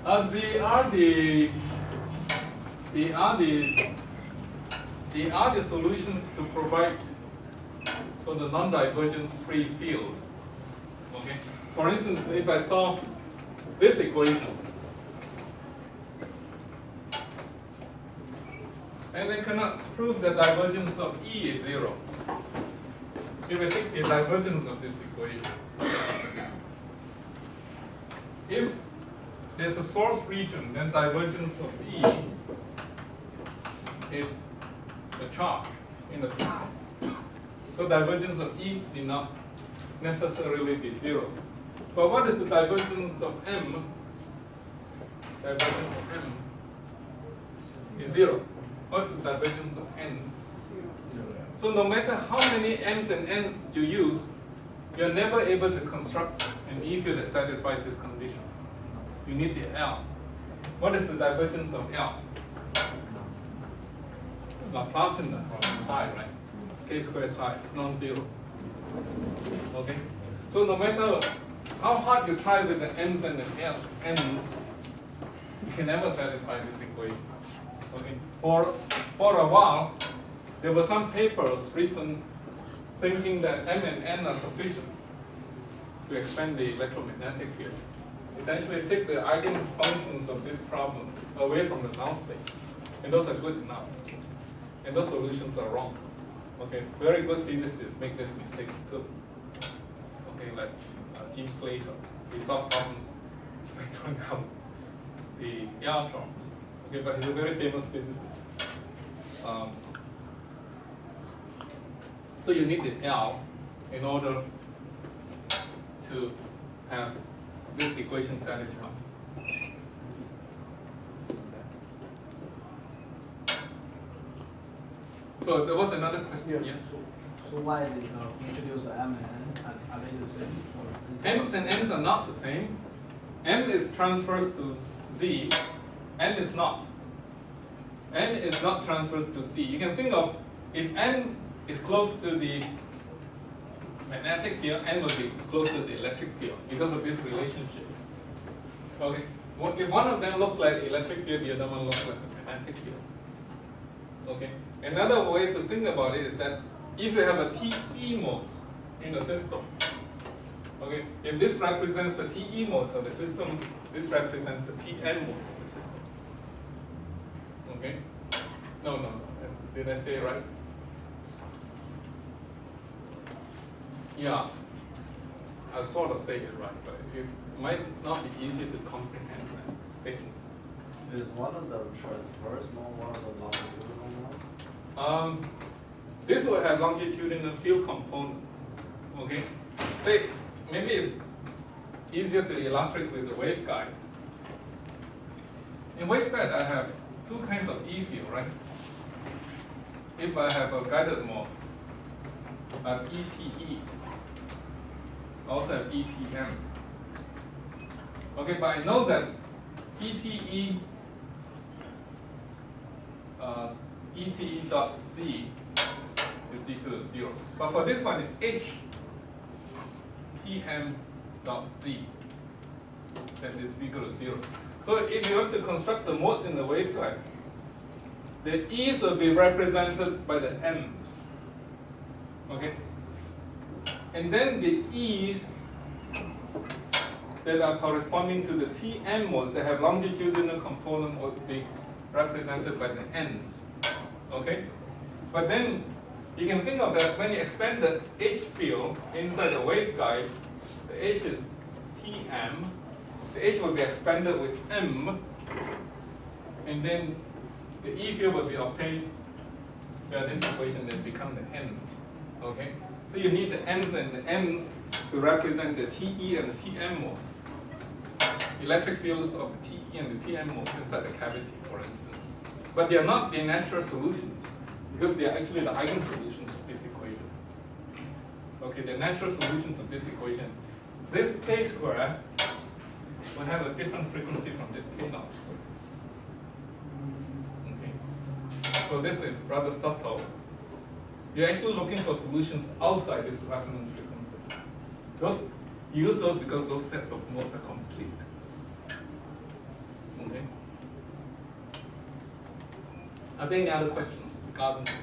They are the solutions to provide for the non-divergence free field. Okay. For instance, if I solve this equation, and I cannot prove the divergence of E is 0. If I take the divergence of this equation, if there's a source region, then divergence of E is a charge in the system. So divergence of E need not necessarily be 0. But what is the divergence of M? Divergence of M is 0. What's the divergence of N? 0. So no matter how many M's and N's you use, you're never able to construct an E field that satisfies this condition. You need the L. What is the divergence of L? Laplacian psi, right? It's k squared psi. It's non-zero. Okay. So no matter how hard you try with the M's and the N's, you can never satisfy this equation. Okay. For a while, there were some papers written thinking that M and N are sufficient to expand the electromagnetic field. Essentially, take the eigenfunctions of this problem away from the null space, and those are good enough. And those solutions are wrong. Okay, very good physicists make these mistakes too. Okay, like Jim Slater, he solved problems by throwing out the electrons. Okay, but he's a very famous physicist. So you need the L in order to have this equation satisfied. So there was another question. Yeah. Yes. So why did you introduce M and N? Are they the same? M's and N's are not the same. M is transversed to Z. N is not. N is not transversed to Z. You can think of if N is close to the magnetic field, N will be close to the electric field because of this relationship. Okay. If one of them looks like the electric field, the other one looks like the magnetic field. Okay. Another way to think about it is that if you have a TE mode in the system, okay, if this represents the TE modes of the system, this represents the TM modes of the system. Okay? No. Did I say it right? Yeah. I sort of say it right, but it might not be easy to comprehend that statement. Is one of the transverse mode, one of the longitudinal mode? This will have longitudinal field component. Okay? Say, maybe it's easier to illustrate with a waveguide. In waveguide, I have two kinds of E field, right? If I have a guided mode, I have ETE. I also have ETM. Okay, but I know that ETE dot Z is equal to 0. But for this one, it's H TM dot Z that is equal to 0. So if you want to construct the modes in the waveguide, the E's will be represented by the M's. Okay? And then the E's that are corresponding to the TM modes that have longitudinal component will be represented by the N's. Okay? But then you can think of that when you expand the H field inside the waveguide, the H is TM, the H will be expanded with M, and then the E field will be obtained by this equation that become the N's. Okay? So you need the M's and the N's to represent the TE and the TM modes. Electric fields of the TE and the TM modes inside the cavity, for instance. But they are not the natural solutions, because they are actually the eigensolutions of this equation. Okay, the natural solutions of this equation. This k square will have a different frequency from this k naught square. Okay. So this is rather subtle. You're actually looking for solutions outside this resonant frequency. You use those because those sets of modes are complete. Are there any other questions regarding this?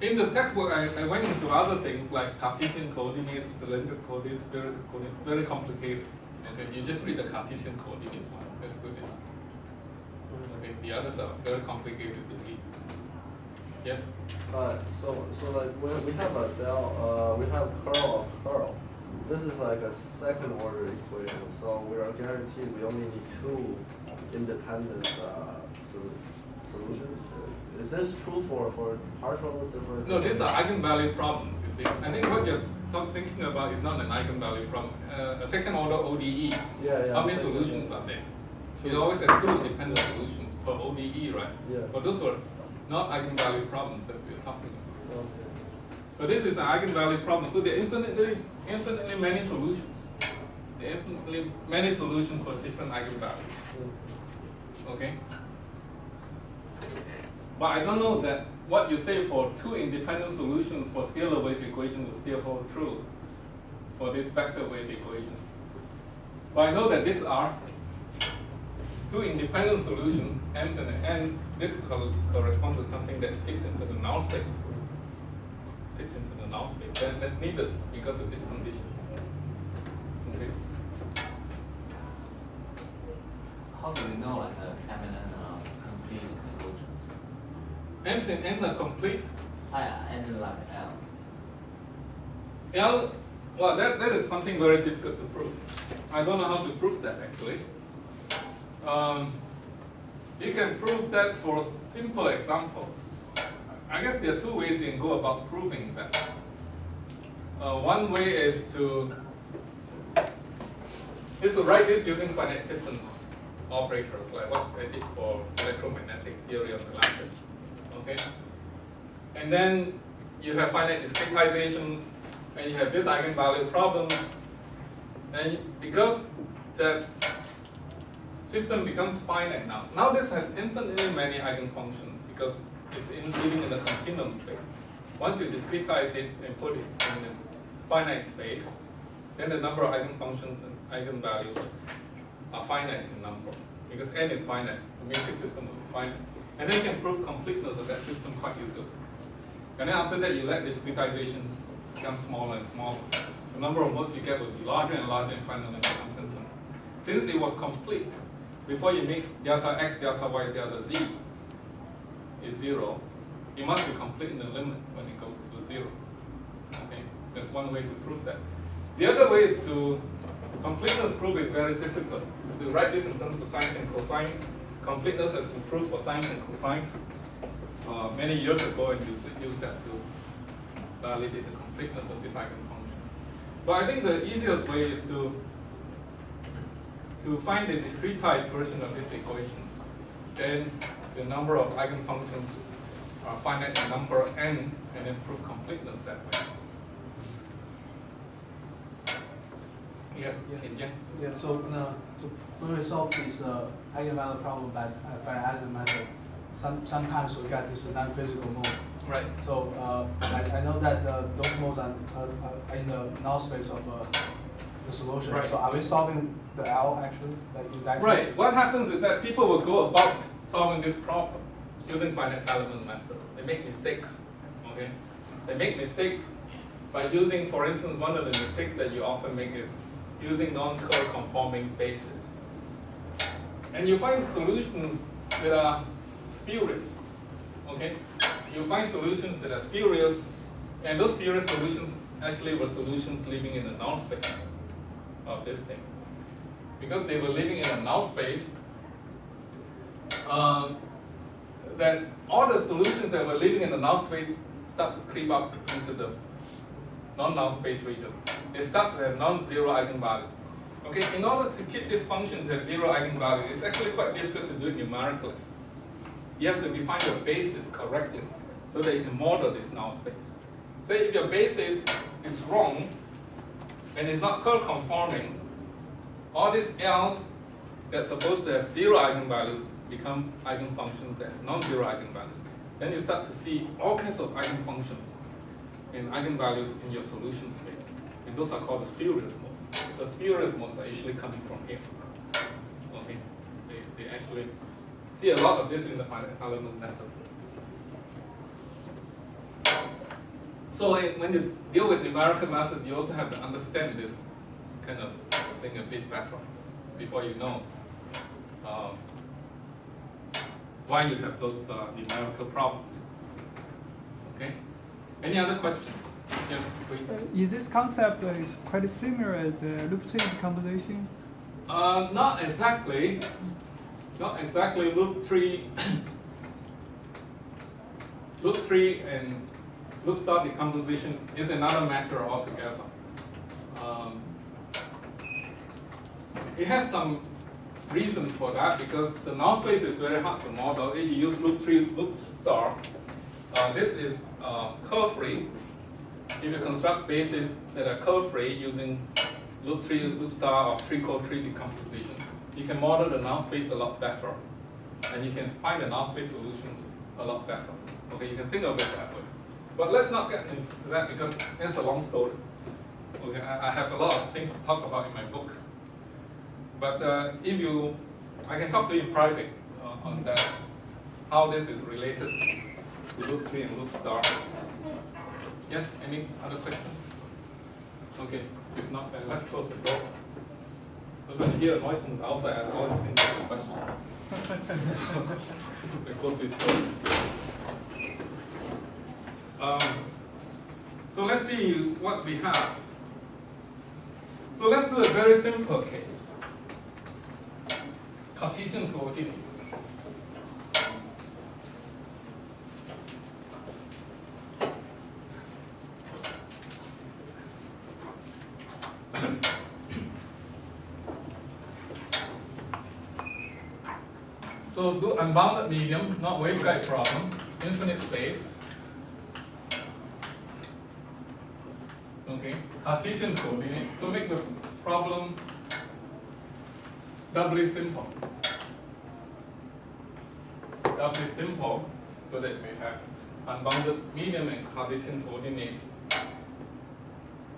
In the textbook, I went into other things like Cartesian coordinates, cylindrical coordinates, spherical coordinates, very complicated. Okay, you just read the Cartesian coordinates one, that's good enough. Okay, the others are very complicated to read. Yes? So like when we have a del, we have curl of curl. This is like a second order equation, so we are guaranteed we only need two independent solutions. Is this true for partial different? No, these are eigenvalue problems, you see. I think what you're thinking about is not an eigenvalue problem. A second order ODE, how many solutions are there? You always have two independent solutions per ODE, right? Yeah. But those were not eigenvalue problems that we're talking about. Okay. So this is an eigenvalue problem. So there are infinitely many solutions. There are infinitely many solutions for different eigenvalues. Okay? But I don't know that what you say for two independent solutions for scalar wave equation will still hold true for this vector wave equation. But I know that these are two independent solutions, m's and n's. This corresponds to something that fits into the null space. Fits into the null space. Then that's needed because of this condition. Okay. How do we know like M and N are complete solutions? M's and n's are complete. And like L. L, well, that is something very difficult to prove. I don't know how to prove that actually. You can prove that for simple examples. I guess there are two ways you can go about proving that. One way is to write this using finite difference operators, like what I did for electromagnetic theory of the lattice. Okay? And then you have finite discretizations, and you have this eigenvalue problem. And because that system becomes finite now. Now this has infinitely many eigenfunctions because it's living in a continuum space. Once you discretize it and put it in a finite space, then the number of eigenfunctions and eigenvalues are finite in number because n is finite. The matrix system will be finite. And then you can prove completeness of that system quite easily. And then after that, you let discretization become smaller and smaller. The number of modes you get will be larger and larger and finally becomes infinite. Since it was complete, before you make delta x, delta y, delta z is 0, it must be complete in the limit when it goes to 0. Okay, that's one way to prove that. The other way is to completeness proof is very difficult. To write this in terms of sines and cosines. Completeness has been proved for sines and cosines many years ago, and you use that to validate the completeness of these eigenfunctions. But I think the easiest way is to find the discretized version of these equations. Then the number of eigenfunctions are finite in number n, and then prove completeness that way. Yes, Yeah, so when we solve this eigenvalue problem by finite method, sometimes we get this non-physical mode. Right. So I know that those modes are in the null space of the solution. Right. So are we solving the L actually? Like in that case? Right. What happens is that people will go about solving this problem using finite element method. They make mistakes. Okay. They make mistakes by using, for instance, one of the mistakes that you often make is using non-curl conforming bases. And you find solutions that are spurious. Okay? You find solutions that are spurious, and those spurious solutions actually were solutions living in the null space of this thing. Because they were living in a null space, that all the solutions that were living in the null space start to creep up into the non-null space region. They start to have non-zero eigenvalue. Okay, in order to keep this function to have zero eigenvalue, it's actually quite difficult to do it numerically. You have to define your basis correctly so that you can model this null space. Say if your basis is wrong and it's not curl conforming, all these L's that's supposed to have zero eigenvalues become eigenfunctions that have non-zero eigenvalues. Then you start to see all kinds of eigenfunctions and eigenvalues in your solution space. And those are called the spurious modes. the spurious modes are usually coming from here. Okay, they actually see a lot of this in the finite element method. So when you deal with numerical method, you also have to understand this kind of thing a bit better before you know why you have those numerical problems. Okay? Any other questions? Yes, please. Is this concept is quite similar as loop tree decomposition? Not exactly. Not exactly. Loop tree. Loop tree and loop star decomposition is another matter altogether. It has some reason for that because the null space is very hard to model. If you use loop tree, loop star, this is curve-free. If you construct bases that are curve-free using loop tree, loop star, or tree-code tree decomposition, you can model the null space a lot better, and you can find the null space solutions a lot better. Okay, you can think of it that way. But let's not get into that because it's a long story. Okay, I have a lot of things to talk about in my book. But if you, I can talk to you in private on that, how this is related to loop tree and loop star. Yes, any other questions? Okay, if not, then let's close the door. Because when you hear a noise from the outside, I always think of a question. So, we close this door. So let's see what we have. So let's do a very simple case. Cartesian coordinate. So do unbounded medium, not waveguide problem, infinite space. Okay, Cartesian coordinate. So make the problem doubly simple. Doubly simple so that we have unbounded medium and Cartesian coordinate.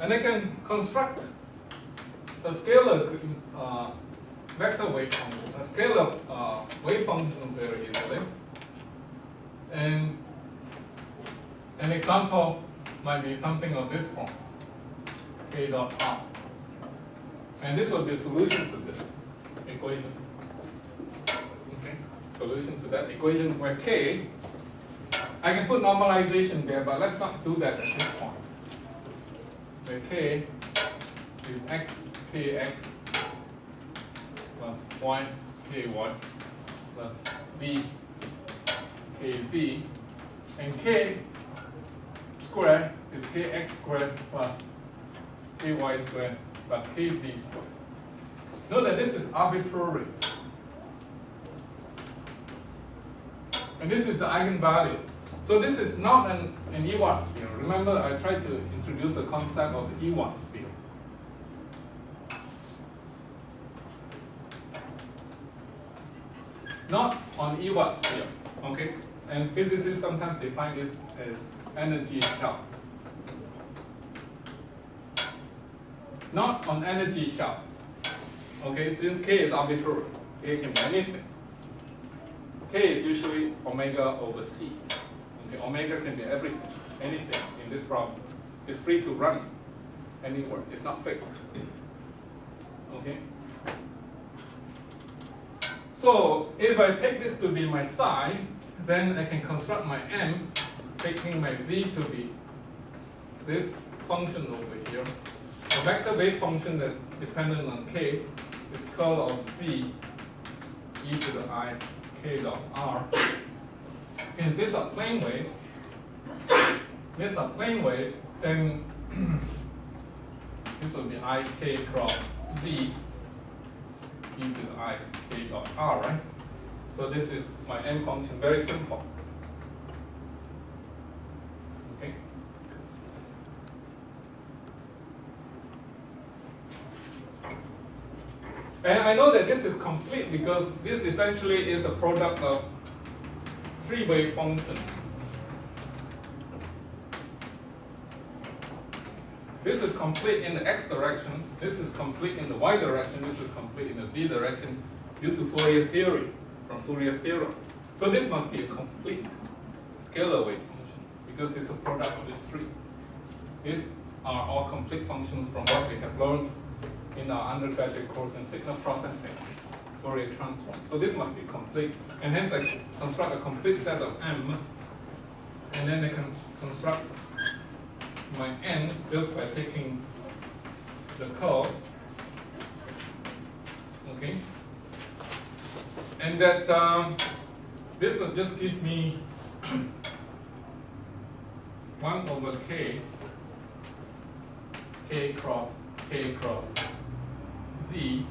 And I can construct a scalar vector wave function, a scalar wave function very easily. And an example might be something of this form, k dot r. And this will be a solution to this equation. Okay, solution to that equation where k, I can put normalization there, but let's not do that at this point. Where k is x kx plus y ky plus z kz, and k squared is kx squared plus ky squared plus kz squared. Note that this is arbitrary. And this is the eigenvalue. So this is not an Ewart sphere. Remember, I tried to introduce the concept of the Ewart sphere. Not on Ewart sphere, okay? And physicists sometimes define this as energy shell. Not on energy shell. Okay, since k is arbitrary, k can be anything. K is usually omega over c. Okay, omega can be everything, anything in this problem. It's free to run anywhere. It's not fixed. Okay. So if I take this to be my psi, then I can construct my m, taking my z to be this function over here. A vector wave function that's dependent on k is curl of z e to the I k dot r. Since these are plane waves, then this will be I k cross z e to the I k dot r, right? So this is my m function, very simple. Okay. And I know that this is complete because this essentially is a product of three wave functions. this is complete in the x direction, this is complete in the y direction, this is complete in the z direction due to Fourier theory, from Fourier theorem. So this must be a complete scalar wave function because it's a product of these three. These are all complete functions from what we have learned in our undergraduate course in signal processing, Fourier transform. So this must be complete, and hence I construct a complete set of M, and then I can construct my N just by taking the curve, okay? And that this will just give me 1 over k cross z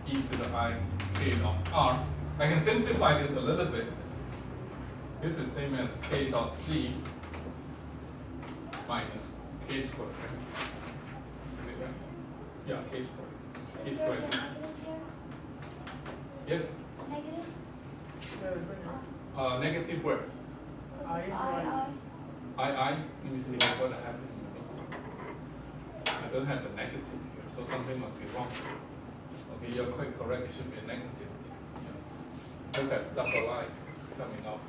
e to the I k dot r. I can simplify this a little bit. This is same as k dot z minus k squared. Is it right? Yeah, k squared. K squared. Yes? Negative where? I. Let me see what happened. I don't have a negative here, so something must be wrong. Okay, you're quite correct. It should be a negative. Yeah. Look at double I coming out.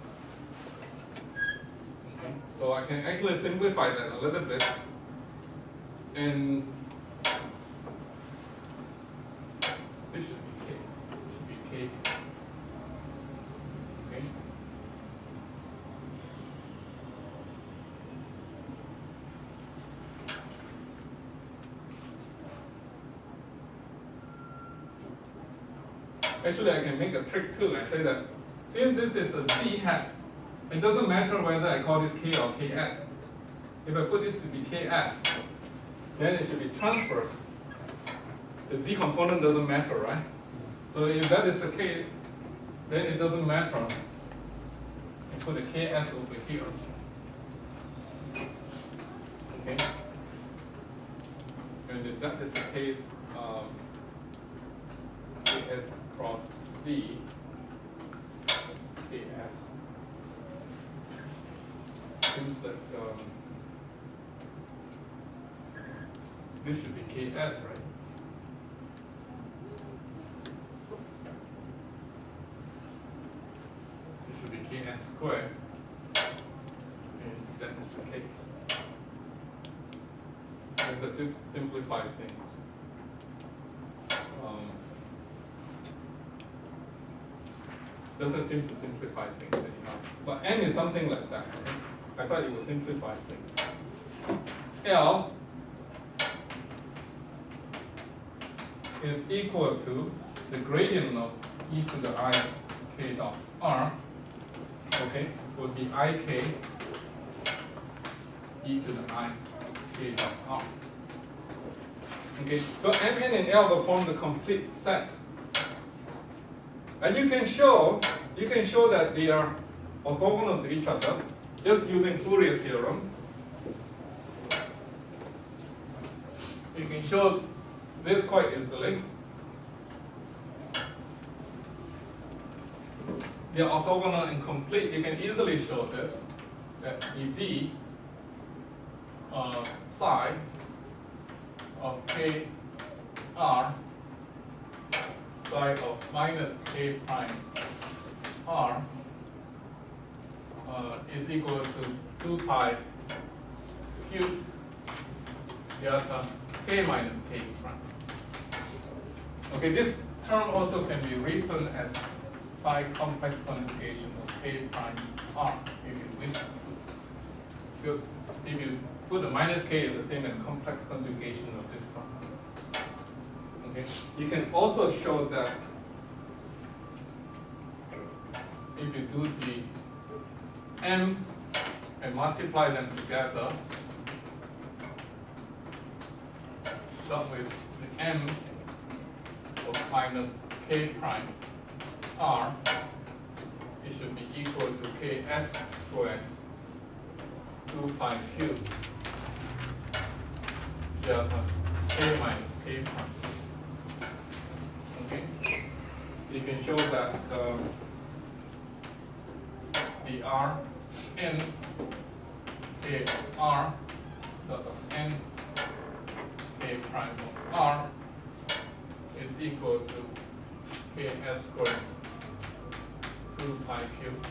Okay. So I can actually simplify that a little bit, and this should be k. It should be k. Okay. Actually, I can make a trick too. I say that since this is a z hat, it doesn't matter whether I call this k or ks. If I put this to be ks, then it should be transverse. The z component doesn't matter, right? So if that is the case, then it doesn't matter. I put a ks over here. Okay. And if that is the case, ks cross z ks seems that this should be ks, right? This should be ks squared, and that is the case. And does this simplify things? Doesn't seem to simplify things anyhow. But n is something like that. I thought it would simplify things. L is equal to the gradient of e to the I k dot r. Okay, would be ik e to the I k dot r. Okay, so Mn and L will form the complete set. And you can show that they are orthogonal to each other just using Fourier theorem. You can show this quite easily. They are orthogonal and complete. You can easily show this, that the psi of k r psi of minus k prime r is equal to 2 pi q delta k minus k prime. Okay, this term also can be written as psi complex conjugation of k prime r if you wish. Because if you put the minus k is the same as complex conjugation of this term. Okay. You can also show that if you do the m and multiply them together, start with the m of minus k prime r, it should be equal to ks squared 2 pi q delta k minus k prime. Okay, you can show that the r n k r dot of n k prime of r is equal to ks squared 2 pi cube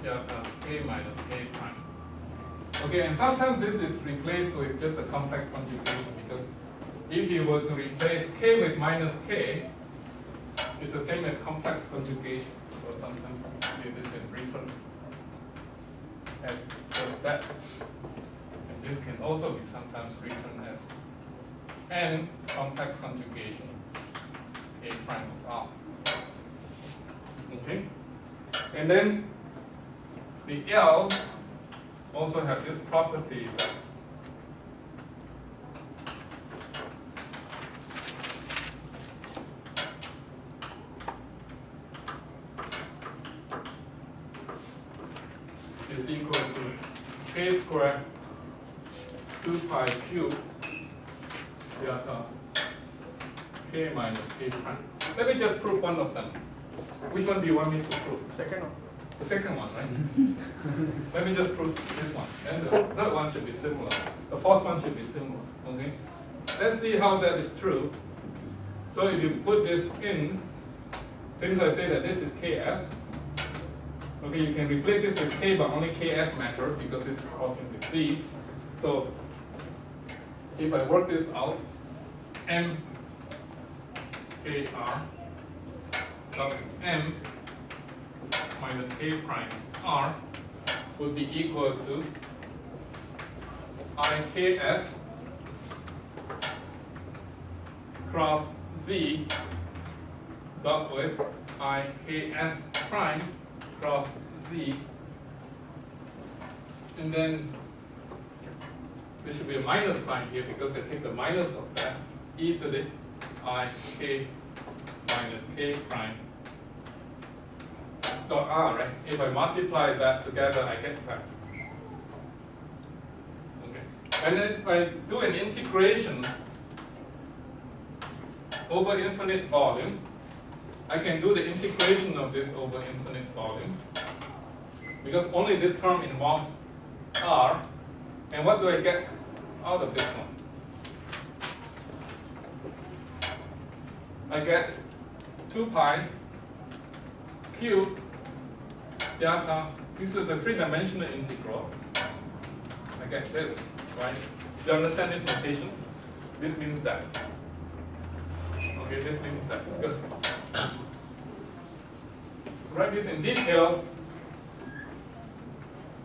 delta k minus k prime. Okay, and sometimes this is replaced with just a complex conjugation, because if you were to replace k with minus k, it's the same as complex conjugation. So sometimes this can return as just that. And this can also be sometimes written as n complex conjugation k prime of r. Okay? And then the L also have this property that is equal to k squared 2 pi cube delta k minus k prime. Let me just prove one of them. Which one do you want me to prove? Second one. The second one, right? Let me just prove this one. And the third one should be similar. The fourth one should be similar. Okay? Let's see how that is true. So if you put this in, since I say that this is Ks, okay, you can replace this with K, but only Ks matters because this is crossing with Z. So if I work this out, M KR of M minus K prime R would be equal to IKS cross Z dot with IKS prime cross Z, and then there should be a minus sign here because I take the minus of that, e to the IK minus K prime dot R, right? If I multiply that together, I get that. Okay. And then if I do an integration over infinite volume, I can do the integration of this over infinite volume because only this term involves R. And what do I get out of this one? I get 2 pi cube delta. This is a three-dimensional integral. I get this, right? Do you understand this notation? This means that. Okay, this means that because to write this in detail,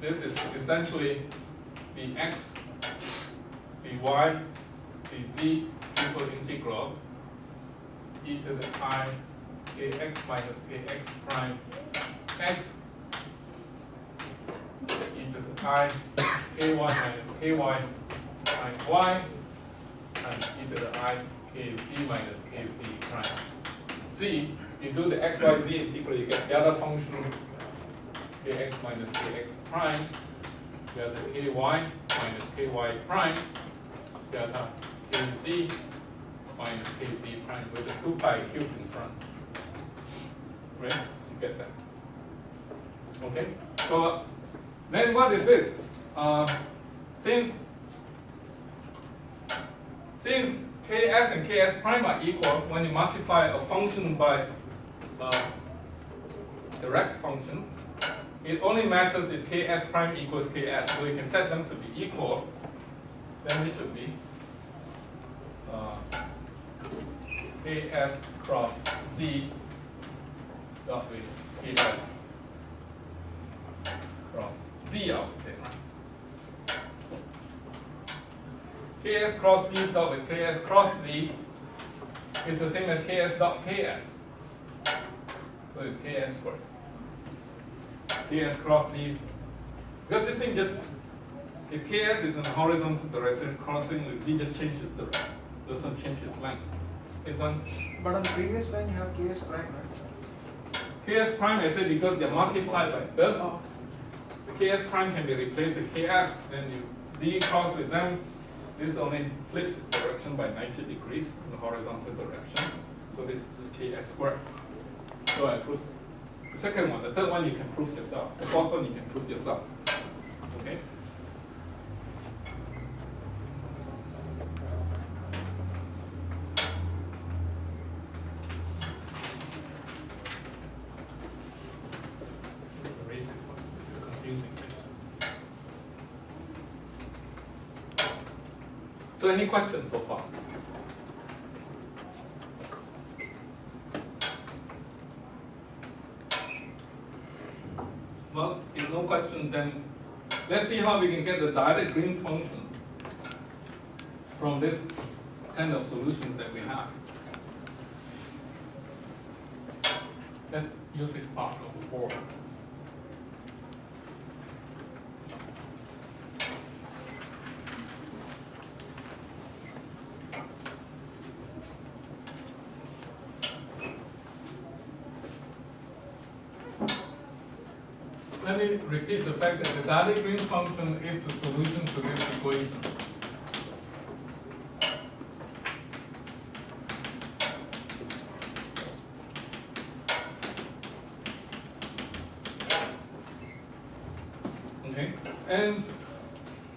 this is essentially the x, the y, the z equal integral e to the I kx minus kx prime x e to the I ky minus ky prime y and e to the I kz minus kz prime z. You do the x, y, z integral, you get the other function kx minus kx prime delta ky minus ky prime delta kz minus kz prime with a 2 pi cube in front. Right? You get that. Okay? So then what is this? Since ks and ks prime are equal, when you multiply a function by a direct function, it only matters if ks prime equals ks. So you can set them to be equal. Then this should be ks cross z dot with ks cross z out there, right? Ks cross z dot with ks cross z is the same as ks dot ks. So it's ks squared. Ks cross z, because this thing just, if ks is in the horizontal direction, crossing with z just changes the direction, doesn't change its length. This one. But on the previous line you have ks prime, right? Ks prime, I said, because they're multiplied by this. Oh. The ks prime can be replaced with ks, then you z cross with them. This only flips its direction by 90 degrees in the horizontal direction. So this is just ks squared. So I proved the second one. The third one you can prove yourself. The fourth one you can prove yourself. Okay? So any questions so far? Well, if no question, then let's see how we can get the direct Green's function from this kind of solution that we have. Let's use this part of the board. Let me repeat the fact that the direct Green's function is the solution to this equation. Okay, and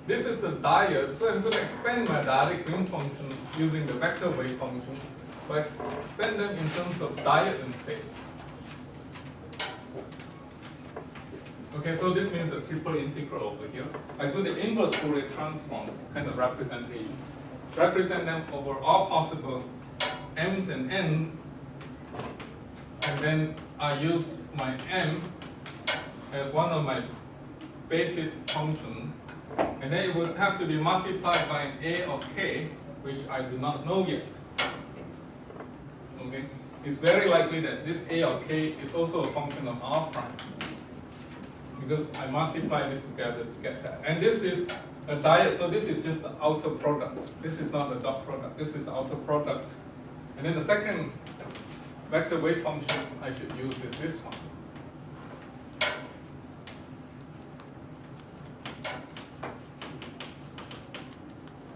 this is the diode, so I'm going to expand my direct Green's function using the vector wave function, but expand them in terms of diode and state. Okay, so this means a triple integral over here. I do the inverse Fourier transform kind of representation. Represent them over all possible m's and n's, and then I use my m as one of my basis functions, and then it would have to be multiplied by an a of k, which I do not know yet. Okay, it's very likely that this a of k is also a function of r prime, because I multiply this together to get that. And this is a diode, so this is just the outer product. This is not the dot product, this is the outer product. And then the second vector wave function I should use is this one.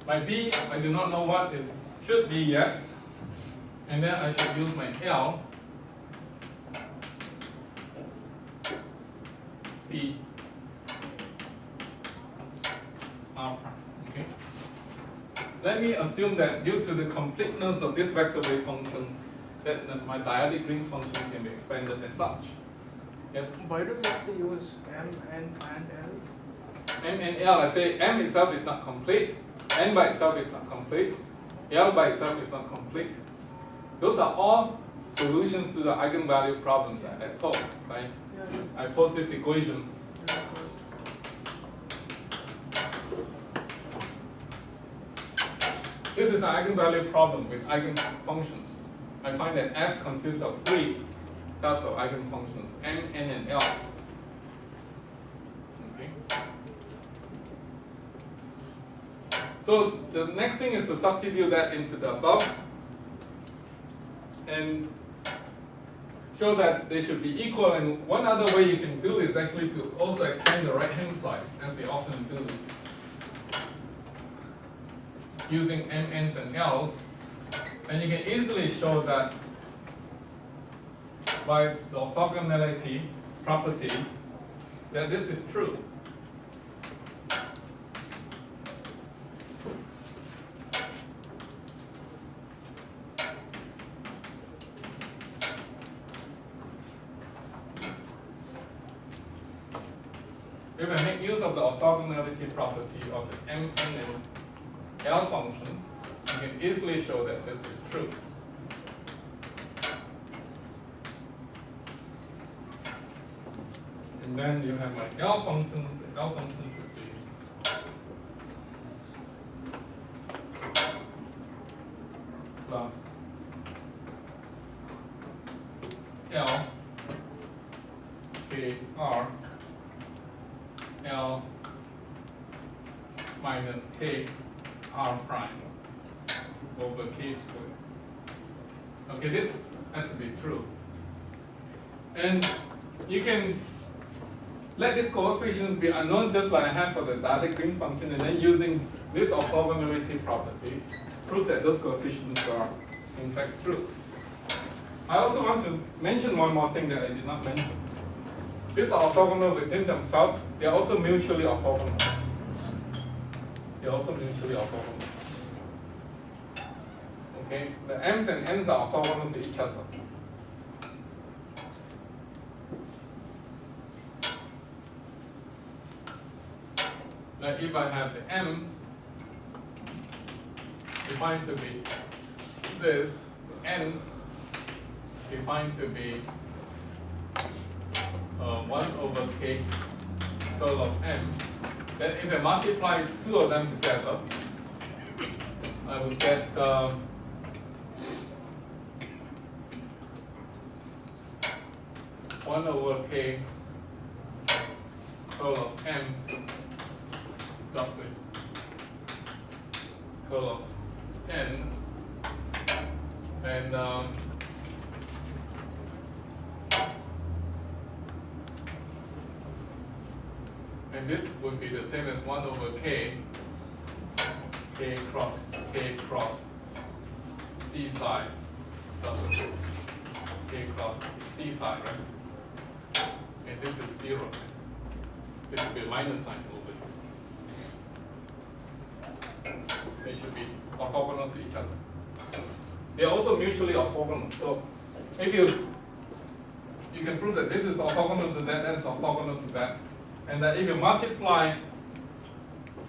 My B, I do not know what it should be yet. And then I should use my L, C, R prime, okay? Let me assume that due to the completeness of this vector wave function, that my dyadic Green's function can be expanded as such. Yes? Why do we have to use M, N, and L? M and L, I say M itself is not complete, N by itself is not complete, L by itself is not complete. Those are all solutions to the eigenvalue problems that I posed, right? Yeah. I posed this equation. This is an eigenvalue problem with eigenfunctions. I find that F consists of 3 types of eigenfunctions, M, N, and L. Okay. So the next thing is to substitute that into the above and show that they should be equal. And one other way you can do is actually to also expand the right-hand side, as we often do, using M, N's, and L's. And you can easily show that by the orthogonality property that this is true. If I make use of the orthogonality property of the M, N, and L function, you can easily show that this is true. And then you have my L function. The L function should be plus L K R L minus K R prime over K squared. Okay, this has to be true. And you can let these coefficients be unknown just like I have for the dyadic Green's function, and then using this orthogonality property, prove that those coefficients are in fact true. I also want to mention one more thing that I did not mention. These are orthogonal within themselves. They are also mutually orthogonal. They are also mutually orthogonal. Okay, the M's and N's are orthogonal to each other. Like if I have the M defined to be this, n defined to be 1 over k curl of m, then if I multiply two of them together, I will get 1 over k curl of m dot with curl of n, and this would be the same as 1 over k cross c psi dot with k cross c psi, right? And this is 0. This should be a minus sign over here. They should be orthogonal to each other. They are also mutually orthogonal. So if you can prove that this is orthogonal to that, that's orthogonal to that, and that if you multiply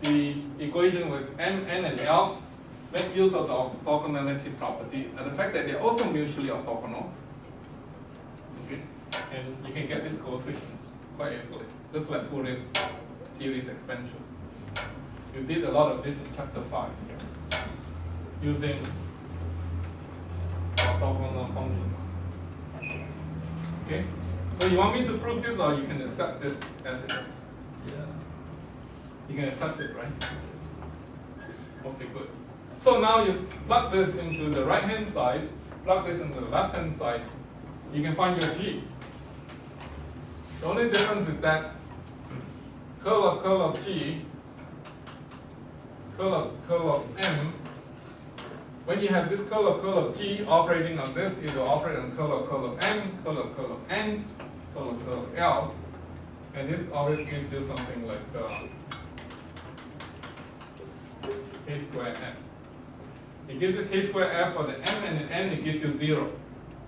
the equation with m, n, and l, make use of the orthogonality property, and the fact that they're also mutually orthogonal, okay, and you can get these coefficients quite easily, just like Fourier series expansion. You did a lot of this in chapter 5, using orthogonal functions. Okay, so you want me to prove this, or you can accept this as it is? Yeah. You can accept it, right? Okay, good. So now you plug this into the right-hand side, plug this into the left-hand side, you can find your G. The only difference is that curl of G, curl of M, when you have this curl of G operating on this, it will operate on curl of M, curl of N, curl of L, and this always gives you something like k square f. It gives you k square f for the M and the N, it gives you 0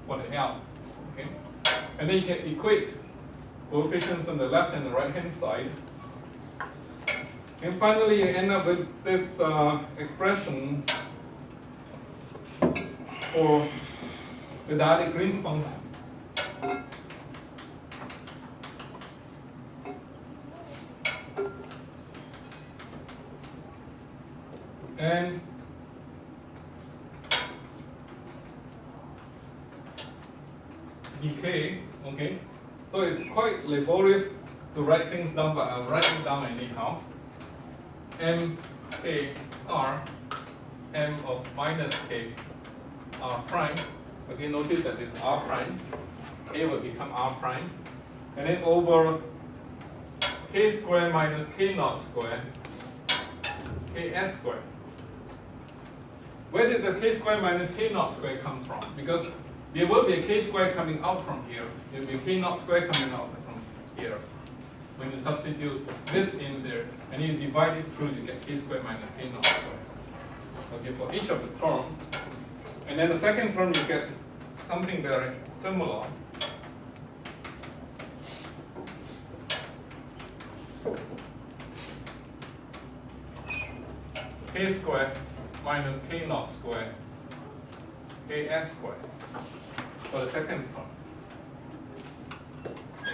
for the L. Okay? And then you can equate coefficients on the left and the right hand side. And finally you end up with this expression for the dialectic Green's function. And decay, okay? So it's quite laborious to write things down, but I'll write it down anyhow. M K R, M of minus K R prime. Okay, notice that it's R prime. K will become R prime. And then over K square minus K naught square, Ks square. Where did the K square minus K naught square come from? Because there will be a K square coming out from here. There will be a K naught square coming out from here. When you substitute this in there and you divide it through, you get K square minus K naught square. Okay, for each of the terms. And then the second term you get something very similar. K square minus K naught square, Ks square for the second term.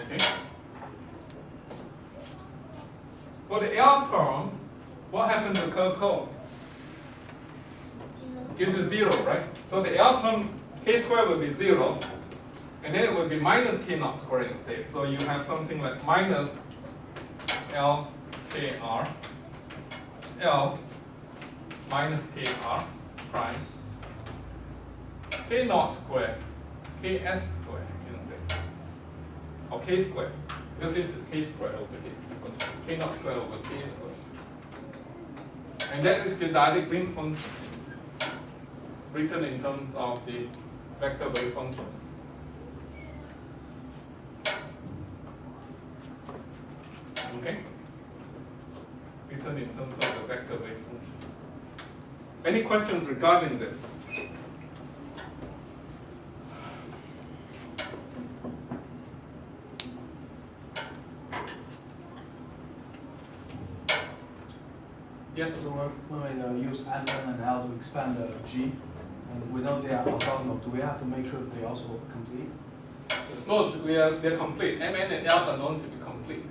Okay. For the L term, what happened to curl code? Gives you 0, right? So the L term, K square will be 0, and then it will be minus K naught square instead. So you have something like minus L KR, L minus KR prime, K naught square, Ks square, you can say, or K square, because this is K square over here. K naught square over K square. And that is the dialectic Green's function, written in terms of the vector wave functions. Okay? Written in terms of the vector wave function. Any questions regarding this? Yes, So when we use M, N, and L to expand the G, and we know they are orthogonal, do we have to make sure they also complete? No, they're complete. M, N, and L are known to be complete.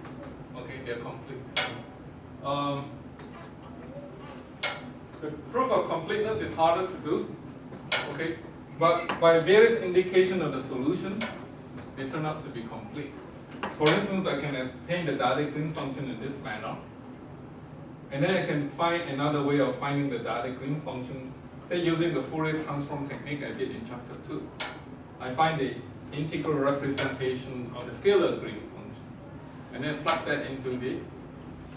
Okay, they're complete. The proof of completeness is harder to do. Okay, but by various indication of the solution, they turn out to be complete. For instance, I can obtain the Dade-Green's function in this manner, and then I can find another way of finding the Dade-Green's function, say using the Fourier transform technique I did in chapter 2. I find the integral representation of the scalar Green's function, and then plug that into the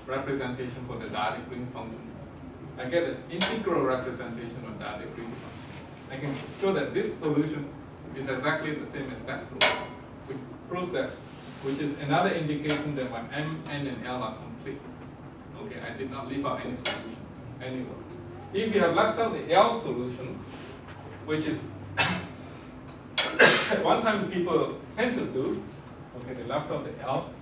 representation for the Dade-Green's function. I get an integral representation of Dade-Green's function. I can show that this solution is exactly the same as that solution, which proves that, which is another indication that my M, N, and L are complete. Okay, I did not leave out any solution anywhere. If you have left out the L solution, which is one time people tend to do, okay, they left out the L,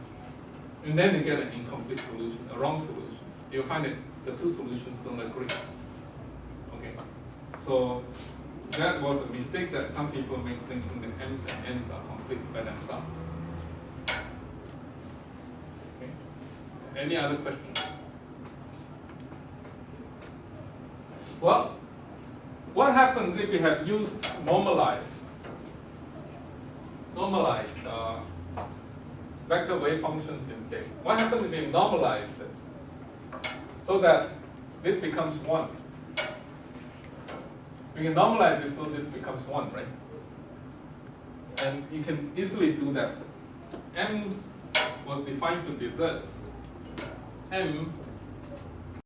and then they get an incomplete solution, a wrong solution. You'll find that the two solutions don't agree. Okay, so that was a mistake that some people make, thinking that M's and N's are complete by themselves. Okay. Any other questions? Well, what happens if you have used normalized vector wave functions instead? What happens if you normalize this so that this becomes 1? We can normalize this so this becomes 1, right? And you can easily do that. M was defined to be this. M